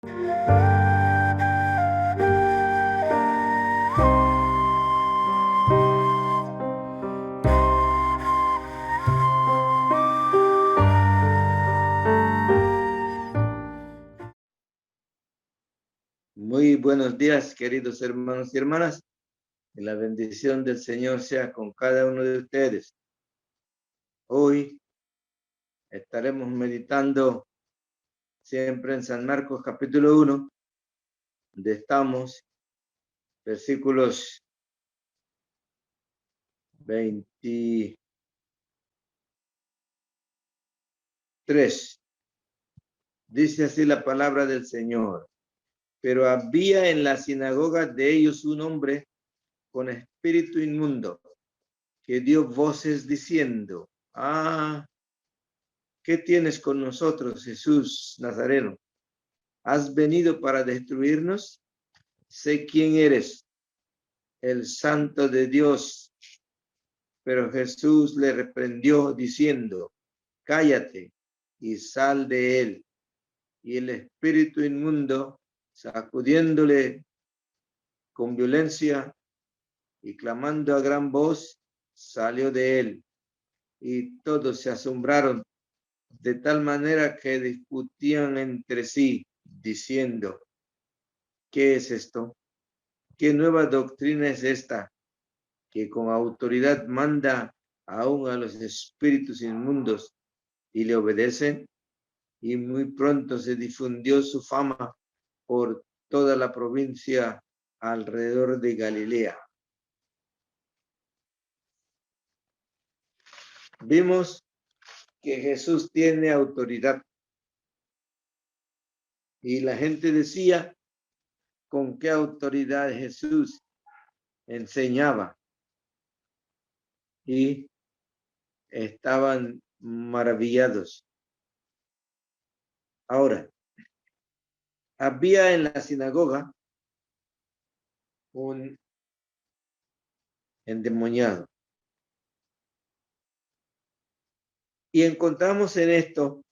Muy buenos días, queridos hermanos y hermanas. Que la bendición del Señor sea con cada uno de ustedes. Hoy estaremos meditando siempre en San Marcos capítulo 1, donde estamos, versículos 23. Dice así la palabra del Señor. Pero había en la sinagoga de ellos un hombre con espíritu inmundo, que dio voces diciendo: ¿qué tienes con nosotros, Jesús Nazareno? ¿Has venido para destruirnos? Sé quién eres, el Santo de Dios. Pero Jesús le reprendió diciendo: cállate y sal de él. Y el espíritu inmundo, sacudiéndole con violencia y clamando a gran voz, salió de él. Y todos se asombraron de tal manera que discutían entre sí, diciendo: ¿qué es esto? ¿Qué nueva doctrina es esta, que con autoridad manda aún a los espíritus inmundos y le obedecen? Y muy pronto se difundió su fama por toda la provincia alrededor de Galilea. Vimos que Jesús tiene autoridad y la gente decía: ¿con qué autoridad Jesús enseñaba? Y estaban maravillados. Ahora, había en la sinagoga un endemoniado. Y encontramos en esto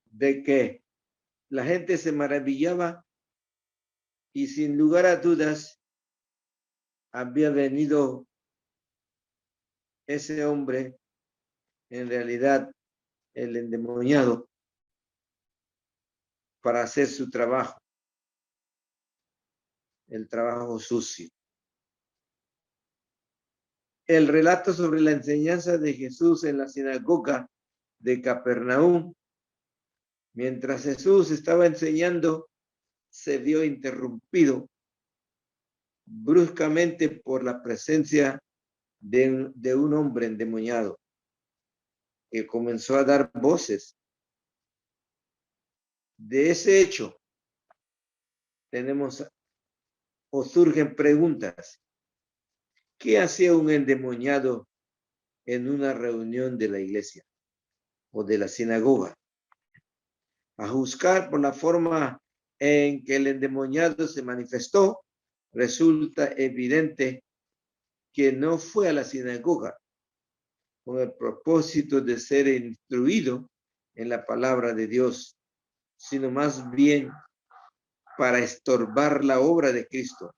de que la gente se maravillaba y sin lugar a dudas había venido ese hombre, en realidad el endemoniado, para hacer su trabajo, el trabajo sucio. El relato sobre la enseñanza de Jesús en la sinagoga de Capernaum, mientras Jesús estaba enseñando, se vio interrumpido bruscamente por la presencia de un hombre endemoniado que comenzó a dar voces. De ese hecho tenemos o surgen preguntas. ¿Qué hacía un endemoniado en una reunión de la iglesia o de la sinagoga? A juzgar por la forma en que el endemoniado se manifestó, resulta evidente que no fue a la sinagoga con el propósito de ser instruido en la palabra de Dios, sino más bien para estorbar la obra de Cristo.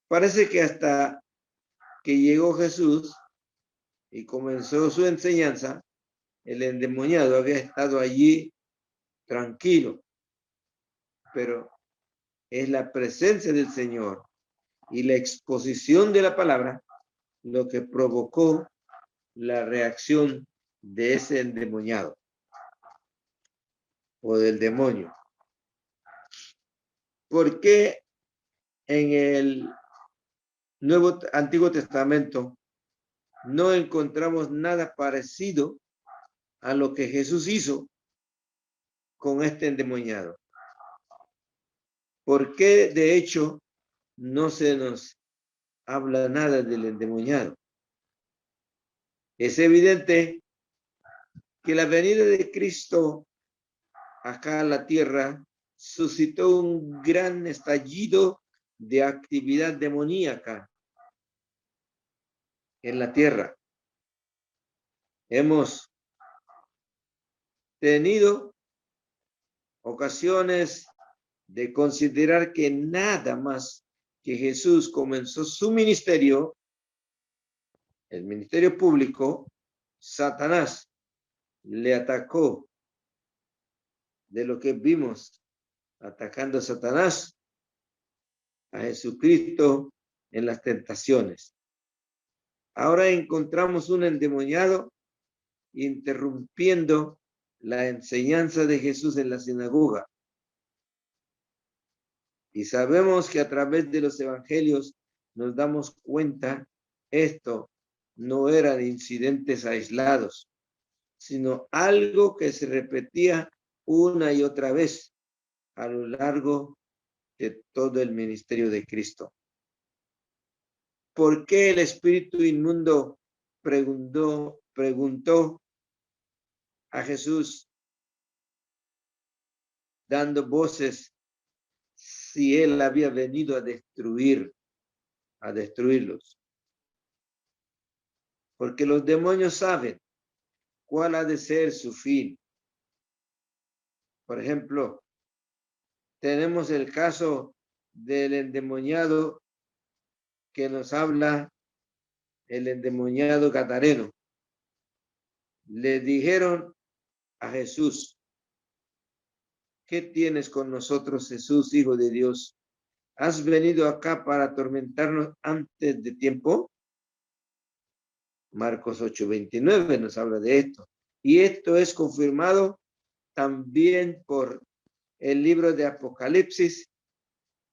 Parece que hasta que llegó Jesús y comenzó su enseñanza, el endemoniado había estado allí tranquilo, pero es la presencia del Señor y la exposición de la palabra lo que provocó la reacción de ese endemoniado o del demonio. ¿Por qué en el Antiguo Testamento no encontramos nada parecido a lo que Jesús hizo con este endemoniado? ¿Por qué de hecho no se nos habla nada del endemoniado? Es evidente que la venida de Cristo acá a la tierra suscitó un gran estallido de actividad demoníaca en la tierra. Hemos tenido ocasiones de considerar que nada más que Jesús comenzó su ministerio, el ministerio público, Satanás le atacó. De lo que vimos atacando a Satanás, a Jesucristo en las tentaciones. Ahora encontramos un endemoniado interrumpiendo la enseñanza de Jesús en la sinagoga. Y sabemos que a través de los evangelios nos damos cuenta, esto no eran incidentes aislados, sino algo que se repetía una y otra vez a lo largo de todo el ministerio de Cristo. ¿Por qué el espíritu inmundo preguntó a Jesús, dando voces, si él había venido a destruirlos? Porque los demonios saben cuál ha de ser su fin. Por ejemplo, tenemos el caso del endemoniado que nos habla, el endemoniado gadareno. Le dijeron a Jesús, ¿qué tienes con nosotros, Jesús, Hijo de Dios? ¿Has venido acá para atormentarnos antes de tiempo? Marcos 8:29 nos habla de esto. Y esto es confirmado también por el libro de Apocalipsis,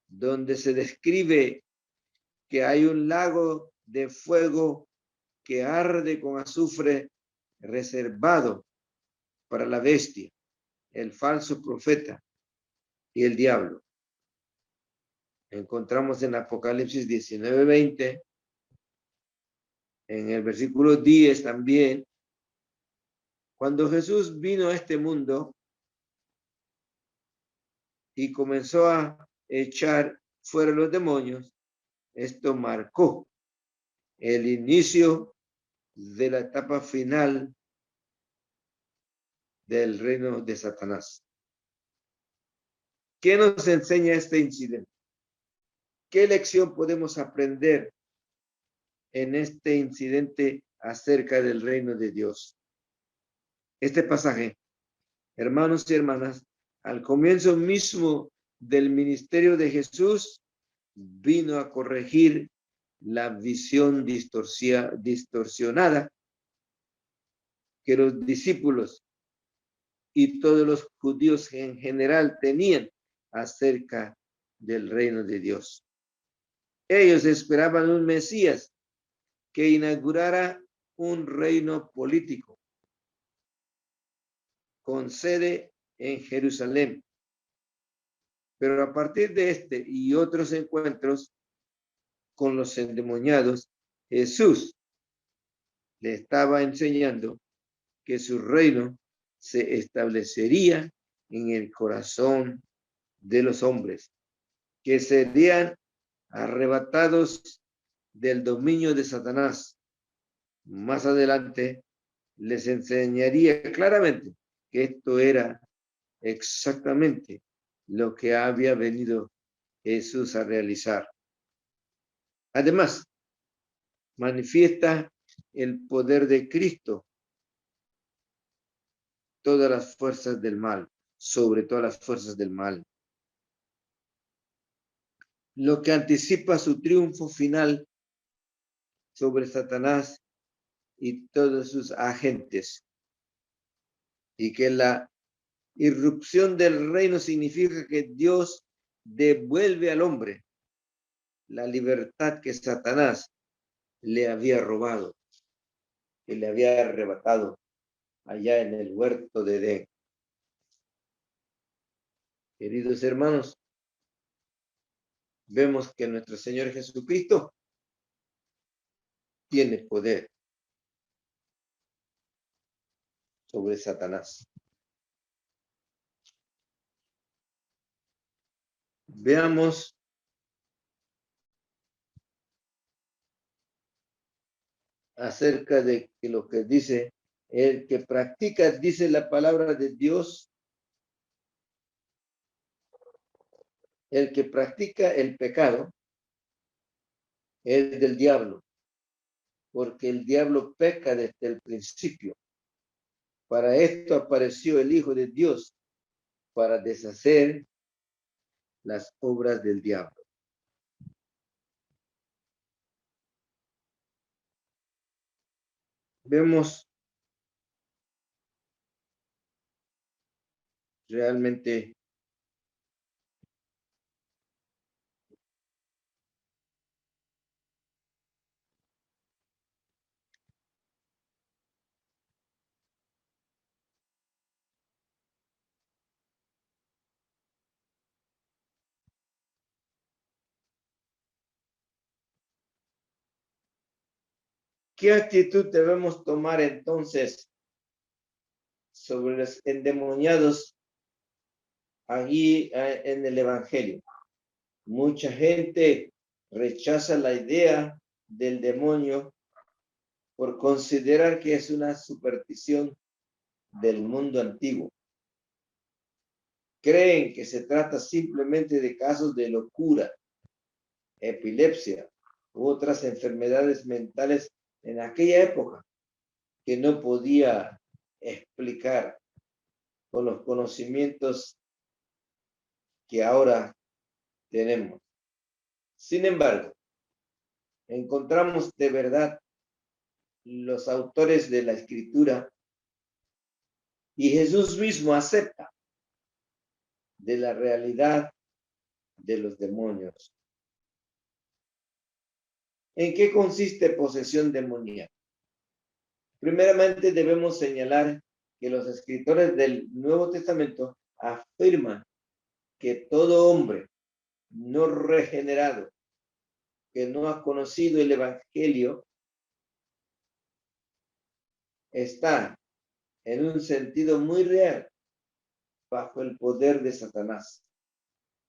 donde se describe que hay un lago de fuego que arde con azufre reservado para la bestia, el falso profeta y el diablo. Encontramos en Apocalipsis 19:20, en el versículo 10 también, cuando Jesús vino a este mundo y comenzó a echar fuera los demonios, esto marcó el inicio de la etapa final del reino de Satanás. ¿Qué nos enseña este incidente? ¿Qué lección podemos aprender en este incidente acerca del reino de Dios? Este pasaje, hermanos y hermanas, al comienzo mismo del ministerio de Jesús, vino a corregir la visión distorsionada que los discípulos y todos los judíos en general tenían acerca del reino de Dios. Ellos esperaban un Mesías que inaugurara un reino político con sede en Jerusalén. Pero a partir de este y otros encuentros con los endemoniados, Jesús le estaba enseñando que su reino se establecería en el corazón de los hombres, que serían arrebatados del dominio de Satanás. Más adelante les enseñaría claramente que esto era exactamente lo que había venido Jesús a realizar. Además, manifiesta el poder de Cristo, todas las fuerzas del mal, sobre todas las fuerzas del mal, lo que anticipa su triunfo final sobre Satanás y todos sus agentes, y que la irrupción del reino significa que Dios devuelve al hombre la libertad que Satanás le había robado, que le había arrebatado allá en el huerto de Edén. Queridos hermanos, vemos que nuestro Señor Jesucristo tiene poder sobre Satanás. Veamos acerca de lo que dice el que practica, dice la palabra de Dios, El que practica el pecado es del diablo, porque el diablo peca desde el principio. Para esto apareció el Hijo de Dios, para deshacer las obras del diablo. Vemos realmente qué actitud debemos tomar entonces sobre los endemoniados allí en el Evangelio. Mucha gente rechaza la idea del demonio por considerar que es una superstición del mundo antiguo. Creen que se trata simplemente de casos de locura, epilepsia u otras enfermedades mentales en aquella época que no podía explicar con los conocimientos que ahora tenemos. Sin embargo, encontramos de verdad los autores de la Escritura y Jesús mismo acepta de la realidad de los demonios. ¿En qué consiste posesión demoníaca? Primeramente debemos señalar que los escritores del Nuevo Testamento afirman que todo hombre no regenerado que no ha conocido el Evangelio está en un sentido muy real bajo el poder de Satanás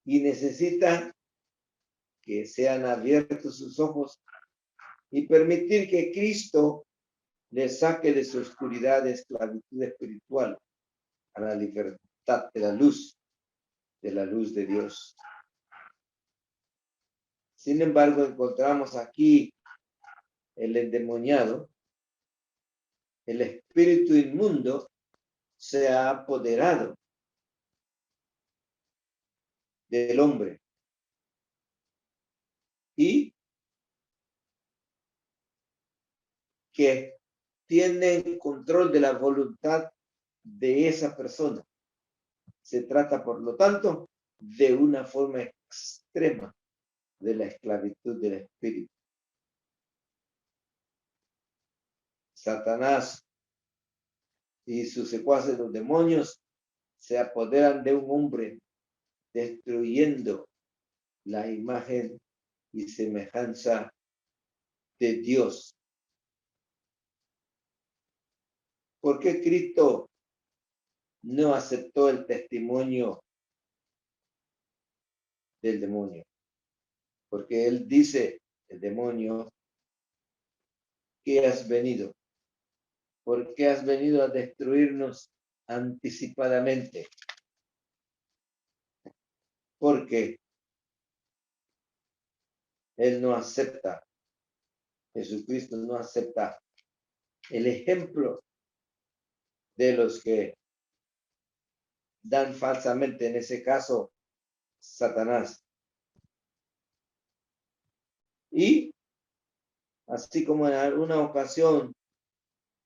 y necesita que sean abiertos sus ojos y permitir que Cristo le saque de su oscuridad de esclavitud espiritual a la libertad de la luz de Dios. Sin embargo, encontramos aquí el endemoniado, el espíritu inmundo se ha apoderado del hombre y que tienen control de la voluntad de esa persona. Se trata, por lo tanto, de una forma extrema de la esclavitud del espíritu. Satanás y sus secuaces, los demonios, se apoderan de un hombre, destruyendo la imagen y semejanza de Dios. ¿Por qué Cristo no aceptó el testimonio del demonio? Porque él dice, el demonio, que has venido. ¿Por qué has venido a destruirnos anticipadamente? Porque él no acepta, Jesucristo no acepta el ejemplo de los que dan falsamente, en ese caso, Satanás. Y así como en alguna ocasión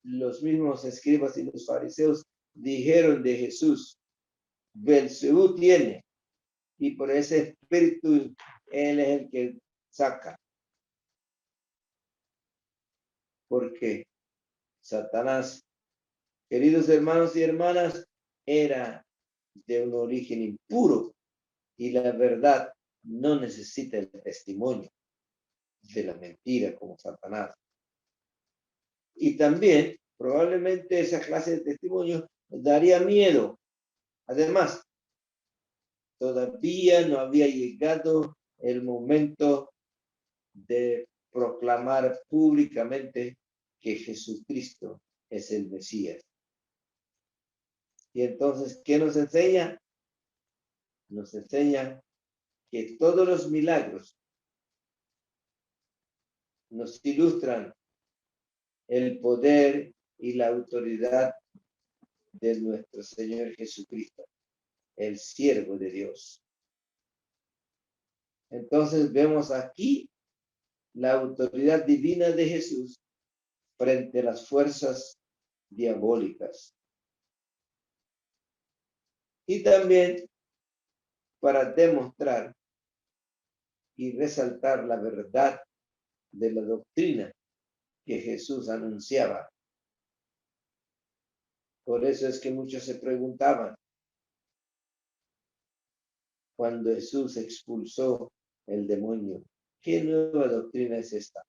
los mismos escribas y los fariseos dijeron de Jesús, Belcebú tiene, y por ese espíritu él es el que saca. Porque Satanás, queridos hermanos y hermanas, era de un origen impuro y la verdad no necesita el testimonio de la mentira como Satanás. Y también probablemente esa clase de testimonio daría miedo. Además, todavía no había llegado el momento de proclamar públicamente que Jesucristo es el Mesías. Y entonces, ¿qué nos enseña? Nos enseña que todos los milagros nos ilustran el poder y la autoridad de nuestro Señor Jesucristo, el siervo de Dios. Entonces vemos aquí la autoridad divina de Jesús frente a las fuerzas diabólicas. Y también para demostrar y resaltar la verdad de la doctrina que Jesús anunciaba. Por eso es que muchos se preguntaban cuando Jesús expulsó el demonio, ¿qué nueva doctrina es esta?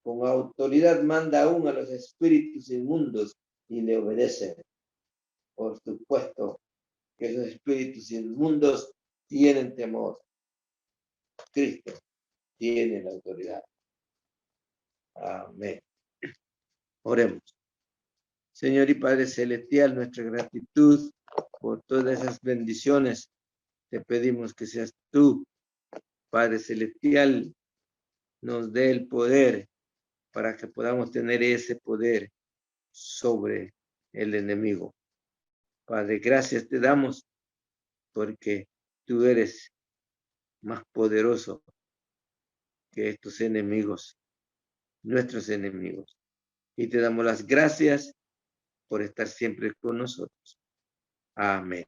Con autoridad manda aún a los espíritus inmundos y le obedecen. Por supuesto que los espíritus inmundos tienen temor. Cristo tiene la autoridad. Amén. Oremos. Señor y Padre Celestial, nuestra gratitud por todas esas bendiciones. Te pedimos que seas tú, Padre Celestial, nos dé el poder para que podamos tener ese poder sobre el enemigo. Padre, gracias te damos porque tú eres más poderoso que estos enemigos, nuestros enemigos. Y te damos las gracias por estar siempre con nosotros. Amén.